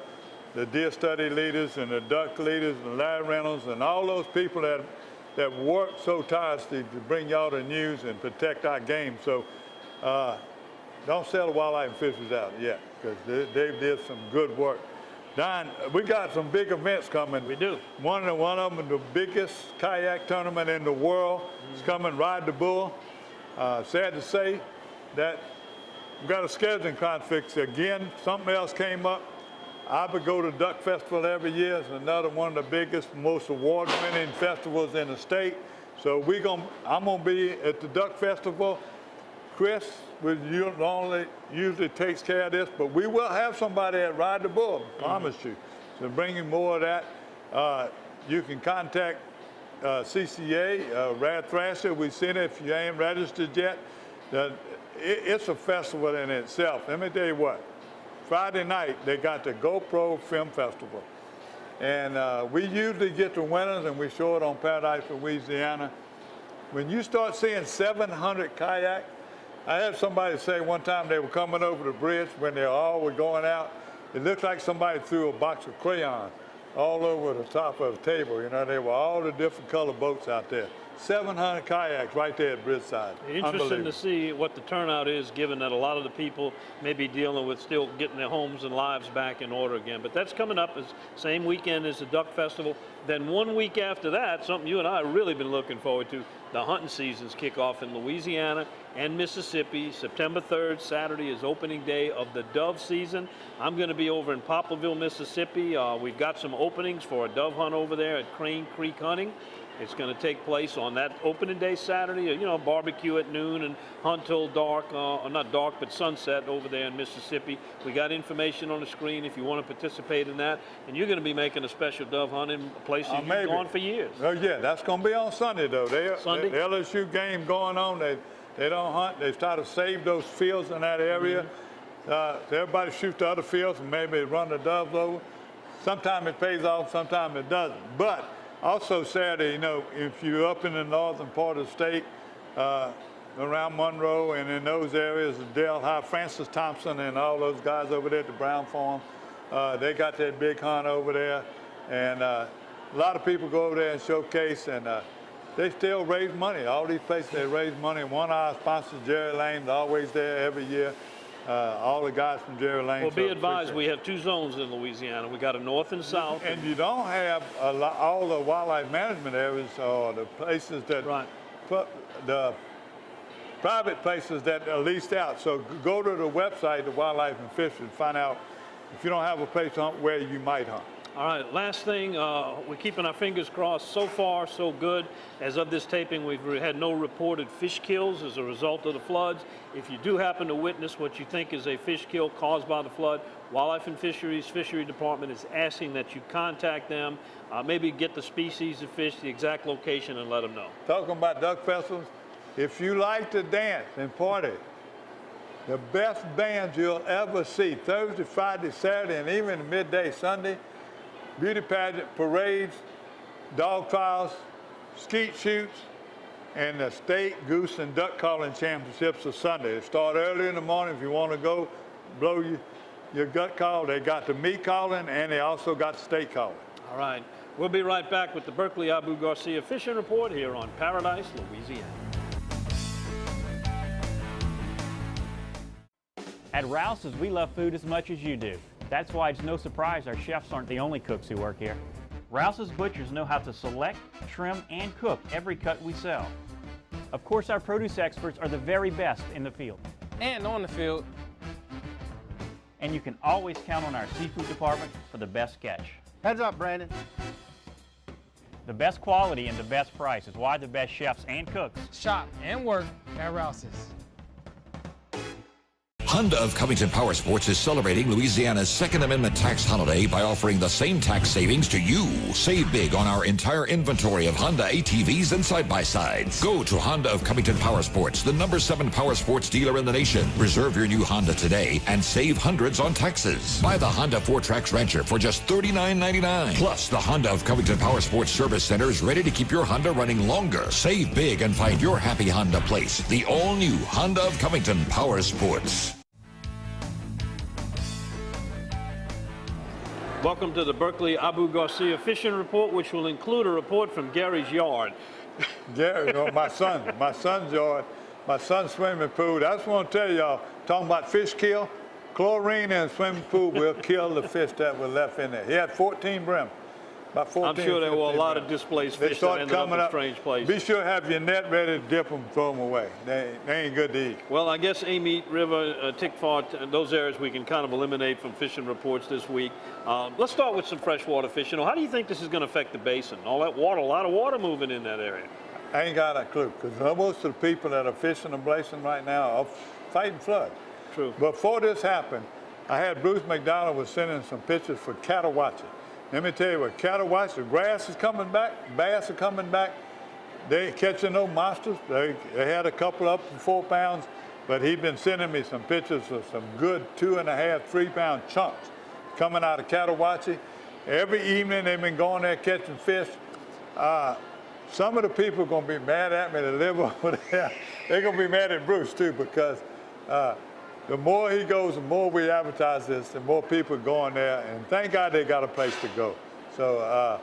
the deer study leaders and the duck leaders and Larry Reynolds and all those people that work so tirelessly to bring y'all the news and protect our game. So don't sell the wildlife and fisheries out yet, because they did some good work. Don, we got some big events coming. We do. One of them, the biggest kayak tournament in the world, is coming, Ride the Bull. Sad to say that we got a scheduling conflict again. Something else came up. I would go to Duck Festival every year. It's another one of the biggest, most award-winning festivals in the state. So I'm gonna be at the Duck Festival. Chris usually takes care of this, but we will have somebody at Ride the Bull, I promise you. So bringing more of that. You can contact CCA, Rad Thrasher. We've seen it if you ain't registered yet. It's a festival in itself. Let me tell you what. Friday night, they got the GoPro Film Festival. And we usually get the winners, and we show it on Paradise, Louisiana. When you start seeing 700 kayaks, I had somebody say one time they were coming over the bridge when they all were going out. It looked like somebody threw a box of crayons all over the top of the table. You know, there were all the different color boats out there. 700 kayaks right there at Bridgeside. Interesting to see what the turnout is, given that a lot of the people may be dealing with still getting their homes and lives back in order again. But that's coming up, as same weekend as the Duck Festival. Then 1 week after that, something you and I have really been looking forward to, the hunting seasons kick off in Louisiana and Mississippi. September 3rd, Saturday, is opening day of the dove season. I'm going to be over in Poplarville, Mississippi. We've got some openings for a dove hunt over there at Crane Creek Hunting. It's going to take place on that opening day Saturday, you know, barbecue at noon and hunt till dark, or not dark, but sunset over there in Mississippi. We got information on the screen if you want to participate in that. And you're going to be making a special dove hunt in places you've gone for years. Oh, yeah, that's going to be on Sunday, though. Sunday? The LSU game going on, they don't hunt. They try to save those fields in that area. Everybody shoots the other fields and maybe run the doves over. Sometimes it pays off, sometimes it doesn't. But also Saturday, you know, if you're up in the northern part of the state, around Monroe and in those areas, Dale High, Francis Thompson and all those guys over there at the Brown Farm, they got that big hunt over there. And a lot of people go over there and showcase, and they still raise money. All these places, they raise money. One of our sponsors, Jerry Lane's always there every year. All the guys from Jerry Lane. Well, be advised, we have two zones in Louisiana. We got a north and south. And you don't have all the wildlife management areas or the places that, the private places that are leased out. So go to the website, the Wildlife and Fish, and find out if you don't have a place to hunt, where you might hunt. All right, last thing, we're keeping our fingers crossed. So far, so good. As of this taping, we've had no reported fish kills as a result of the floods. If you do happen to witness what you think is a fish kill caused by the flood, Wildlife and Fisheries Fishery Department is asking that you contact them, maybe get the species of fish, the exact location, and let them know. Talking about duck festivals, if you like to dance and party, the best bands you'll ever see, Thursday, Friday, Saturday, and even midday Sunday, beauty pageant, parades, dog trials, skeet shoots, and the state goose and duck calling championships are Sunday. They start early in the morning. If you want to go blow your gut call, they got the meat calling, and they also got the state calling. All right. We'll be right back with the Berkeley Abu Garcia Fishing Report here on Paradise, Louisiana. At Rouse's, we love food as much as you do. That's why it's no surprise our chefs aren't the only cooks who work here. Rouse's butchers know how to select, trim, and cook every cut we sell. Of course, our produce experts are the very best in the field. And on the field. And you can always count on our seafood department for the best catch. Heads up, Brandon. The best quality and the best price is why the best chefs and cooks shop and work at Rouse's. Honda of Covington Power Sports is celebrating Louisiana's Second Amendment tax holiday by offering the same tax savings to you. Save big on our entire inventory of Honda ATVs and side-by-sides. Go to Honda of Covington Power Sports, the #7 power sports dealer in the nation. Reserve your new Honda today and save hundreds on taxes. Buy the Honda 4Trax Rancher for just $39.99. Plus, the Honda of Covington Power Sports Service Center is ready to keep your Honda running longer. Save big and find your happy Honda place. The all-new Honda of Covington Power Sports. Welcome to the Berkeley Abu Garcia Fishing Report, which will include a report from Gary's yard. Gary, my son's yard, my son's swimming pool. I just want to tell y'all, talking about fish kill, chlorine in a swimming pool will kill the fish that were left in there. He had 14 brim. About 14, I'm sure there were a lot of displaced fish that ended up in strange places. Be sure to have your net ready to dip them, throw them away. They ain't good to eat. Well, I guess Amite River, Tickfart, those areas we can kind of eliminate from fishing reports this week. Let's start with some freshwater fishing. How do you think this is going to affect the basin? All that water, a lot of water moving in that area. I ain't got a clue, because most of the people that are fishing the basin right now are fighting flood. True. Before this happened, I had Bruce McDonald was sending some pictures for cattle watching. Let me tell you what, cattle watch, the grass is coming back, bass are coming back. They ain't catching no monsters. They had a couple up to 4 pounds, but he's been sending me some pictures of some good 2.5, 3 pound chunks coming out of cattle watching. Every evening they've been going there catching fish. Some of the people are gonna be mad at me that live over there. They're gonna be mad at Bruce too, because the more he goes, the more we advertise this, the more people are going there, and thank God they got a place to go. So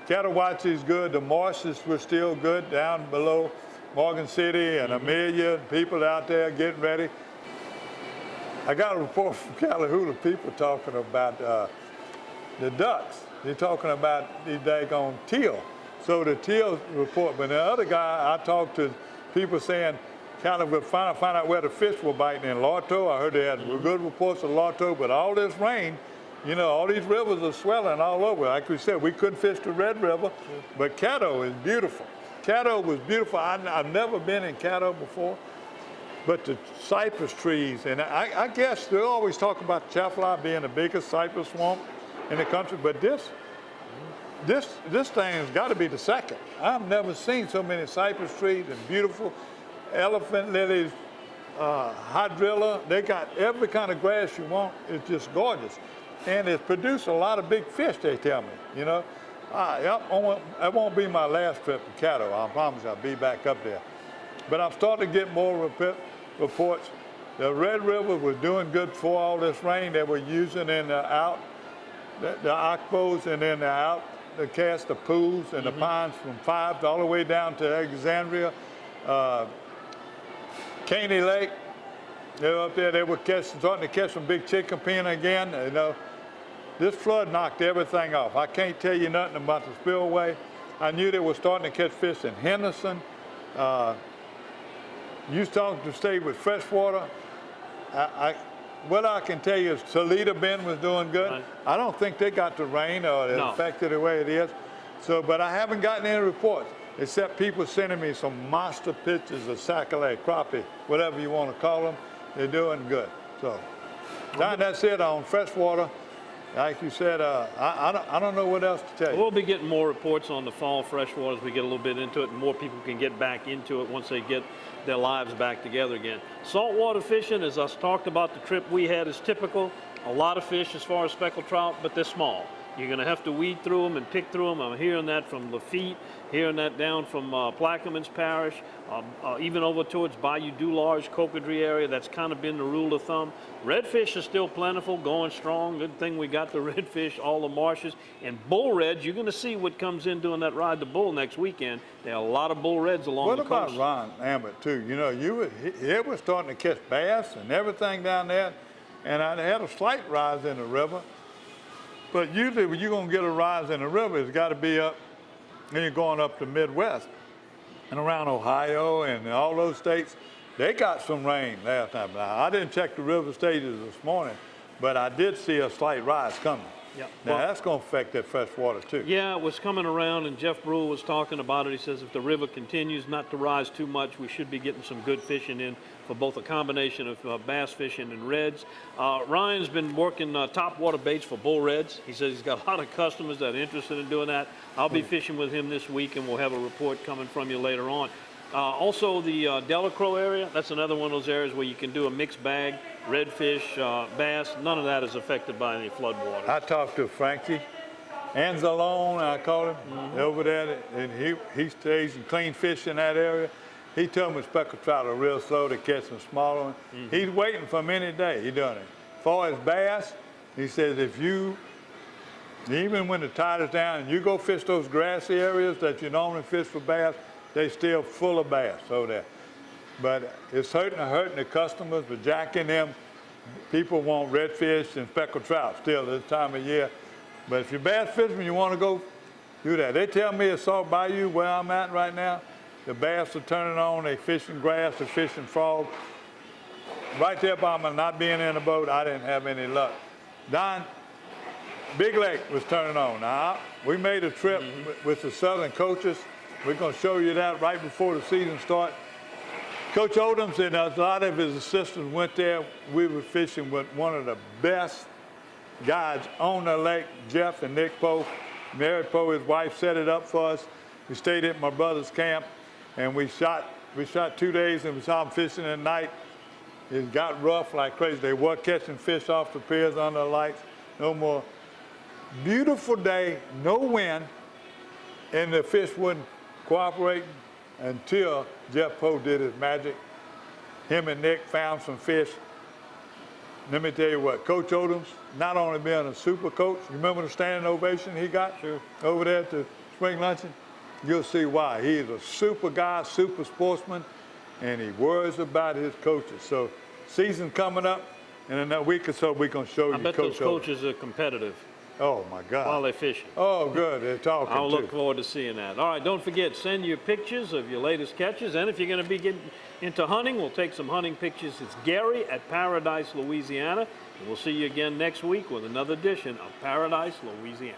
Catawatchee is good. The marshes were still good down below Morgan City and Amelia. People out there getting ready. I got a report from Callahoola, people talking about the ducks. They're talking about the daggone teal. So the teal report, but the other guy, I talked to people saying, kind of find out where the fish were biting in Lorto. I heard they had good reports of Lorto, but all this rain, you know, all these rivers are swelling all over. Like we said, we couldn't fish the Red River, but Caddo is beautiful. Caddo was beautiful. I've never been in Caddo before, but the cypress trees, and I guess they always talk about Chafalot being the biggest cypress swamp in the country, but this thing has got to be the second. I've never seen so many cypress trees and beautiful elephant lilies, hydrilla. They got every kind of grass you want. It's just gorgeous. And it's produced a lot of big fish, they tell me, you know. It won't be my last trip to Caddo. I promise I'll be back up there. But I'm starting to get more reports. The Red River was doing good before all this rain. They were using in the Oxbows and then the out, to cast the pools and the ponds from 5 all the way down to Alexandria. Caney Lake, they were up there, they were starting to catch some big chicken pen again. You know, this flood knocked everything off. I can't tell you nothing about the spillway. I knew they were starting to catch fish in Henderson. You starting to stay with freshwater. What I can tell you is Toledo Bend was doing good. Right. I don't think they got the rain or it affected the way it is. So, but I haven't gotten any reports, except people sending me some monster pictures of sac-a-lait, crappie, whatever you want to call them. They're doing good. So, that's it on freshwater. Like you said, I don't know what else to tell you. We'll be getting more reports on the fall freshwater as we get a little bit into it, and more people can get back into it once they get their lives back together again. Saltwater fishing, as I talked about the trip we had, is typical. A lot of fish as far as speckled trout, but they're small. You're going to have to weed through them and pick through them. I'm hearing that from Lafitte, hearing that down from Plaquemines Parish, even over towards Bayou du Large, Cocodrie area. That's kind of been the rule of thumb. Redfish are still plentiful, going strong. Good thing we got the redfish, all the marshes. And bull reds, you're going to see what comes in doing that Ride the Bull next weekend. There are a lot of bull reds along the coast. What about Ron Ambert, too? You know, it was starting to catch bass and everything down there. And I had a slight rise in the river. But usually when you're going to get a rise in the river, it's got to be up, and you're going up the Midwest and around Ohio and all those states. They got some rain last time. Now, I didn't check the river stages this morning, but I did see a slight rise coming. Yep. Now, Well, that's going to affect that fresh water, too. yeah, it was coming around, and Jeff Brule was talking about it. He says if the river continues not to rise too much, we should be getting some good fishing in for both a combination of bass fishing and reds. Ryan's been working top water baits for bull reds. He says he's got a lot of customers that are interested in doing that. I'll be fishing with him this week, and we'll have a report coming from you later on. Also, the Delacroix area, that's another one of those areas where you can do a mixed bag, redfish, bass. None of that is affected by any flood water. I talked to Frankie Anzalone, I call him, over there, and he stays in clean fish in that area. He told me speckled trout are real slow to catch some smaller ones. He's waiting for them any day. He done it. As far as bass, he says if you, even when the tide is down, and you go fish those grassy areas that you normally fish for bass, they still full of bass over there. But it's hurting the customers, but jacking them, people want redfish and speckled trout still this time of year. But if you're bass fisherman, you want to go do that. They tell me at Salt Bayou, where I'm at right now, the bass are turning on, they fishing grass, they're fishing frog. Right there by my not being in the boat, I didn't have any luck. Don, Big Lake was turning on. Now, we made a trip with the Southern coaches. We're going to show you that right before the season starts. Coach Odoms and a lot of his assistants went there. We were fishing with one of the best guides on the lake, Jeff and Nick Poe. Mary Poe, his wife, set it up for us. We stayed at my brother's camp, and we shot 2 days, and we saw them fishing at night. It got rough like crazy. They were catching fish off the piers under the lights. No more. Beautiful day, no wind, and the fish wouldn't cooperate until Jeff Poe did his magic. Him and Nick found some fish. Let me tell you what, Coach Odoms, not only being a super coach, you remember the standing ovation he got over there at the spring luncheon? You'll see why. He is a super guy, super sportsman, and he worries about his coaches. So season coming up, and in a week or so, we're going to show you Coach I bet those Odoms. coaches are competitive. Oh, my God. While they're fishing. Oh, good. They're talking, I'll look too. forward to seeing that. All right, don't forget, send your pictures of your latest catches. And if you're going to be getting into hunting, we'll take some hunting pictures. It's Gary at Paradise, Louisiana. And we'll see you again next week with another edition of Paradise, Louisiana.